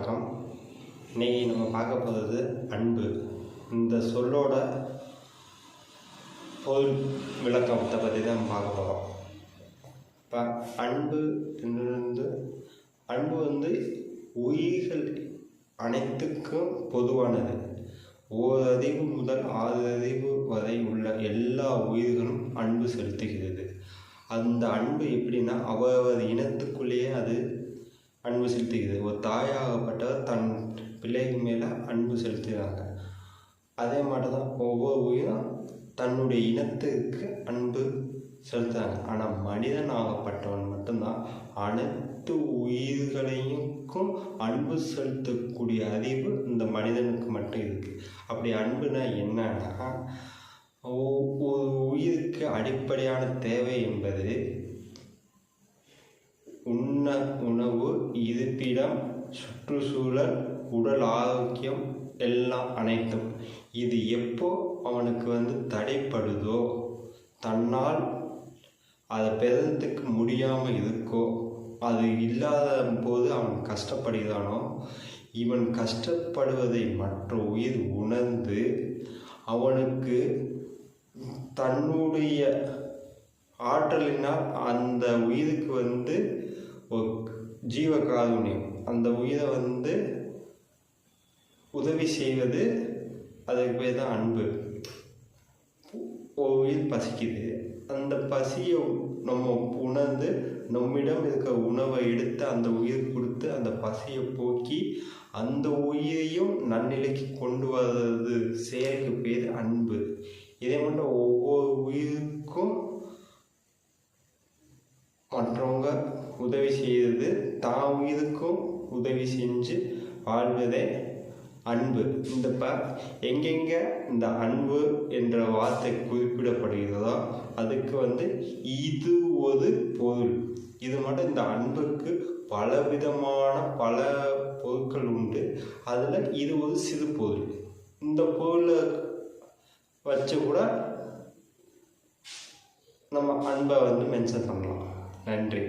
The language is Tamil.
வணக்கம். இன்றைக்கி நம்ம பார்க்க போகிறது அன்பு. இந்த சொல்லோட பொருள் விளக்கத்தை பற்றி தான் நம்ம பார்க்க போகிறோம். இப்போ அன்பு உயிர்கள் அனைத்துக்கும் பொதுவானது. ஓரறிவு முதல் 6 அறிவு வரை உள்ள எல்லா உயிர்களும் அன்பு செலுத்துகிறது. அந்த அன்பு எப்படின்னா அவரவர் இனத்துக்குள்ளேயே அது அன்பு செலுத்துகிறது. ஒரு தாயாகப்பட்டவர் தன் பிள்ளைகள் மேலே அன்பு செலுத்துகிறாங்க. அதே மாதிரி தான் ஒவ்வொரு உயிரும் தன்னுடைய இனத்துக்கு அன்பு செலுத்துகிறாங்க. ஆனால் மனிதன் ஆகப்பட்டவன் மட்டும்தான் அனைத்து உயிர்களையும் அன்பு செலுத்தக்கூடிய அறிவு இந்த மனிதனுக்கு மட்டும் இருக்குது. அப்படி அன்புனா என்னன்னா, ஒரு உயிருக்கு அடிப்படையான தேவை என்பது உணவு, இருப்பிடம், சுற்றுச்சூழல், உடல் ஆரோக்கியம் எல்லாம் அனைத்தும். இது எப்போ அவனுக்கு தடைப்படுதோ, தன்னால் அதை பெறத்துக்கு முடியாமல் இருக்கோ, அது இல்லாத போது அவன் கஷ்டப்படுகிறானோ, இவன் கஷ்டப்படுவதை மற்ற உயிர் உணர்ந்து அவனுக்கு தன்னுடைய ஆற்றலினால் அந்த உயிருக்கு ஒரு ஜீவகாருண்யம், அந்த உயிரை உதவி செய்வது, அதுக்கு பேர் தான் அன்பு. ஒரு உயிர் பசிக்குது, அந்த பசியை நம்ம உணர்ந்து நம்மிடம் இருக்கிற உணவை எடுத்து அந்த உயிர் கொடுத்து அந்த பசியை போக்கி அந்த உயிரையும் நன்னிலைக்கு கொண்டு வர்றது செயலுக்கு பேர் அன்பு. இதே மட்டும் ஒவ்வொரு உயிருக்கும் மற்றவங்க உதவி செய்கிறது, தான் உயிருக்கும் உதவி செஞ்சு வாழ்வதே அன்பு. எங்கெங்கே இந்த அன்பு என்ற வார்த்தை குறிப்பிடப்படுகிறதோ அதுக்கு இது ஒரு பொருள். இது மட்டும் இந்த அன்புக்கு பலவிதமான பல பொருட்கள் உண்டு. அதில் இது ஒரு சிறு பொருள். இந்த பொருளை வச்சு கூட நம்ம அன்பை மென்ஷன் பண்ணலாம். நன்றி.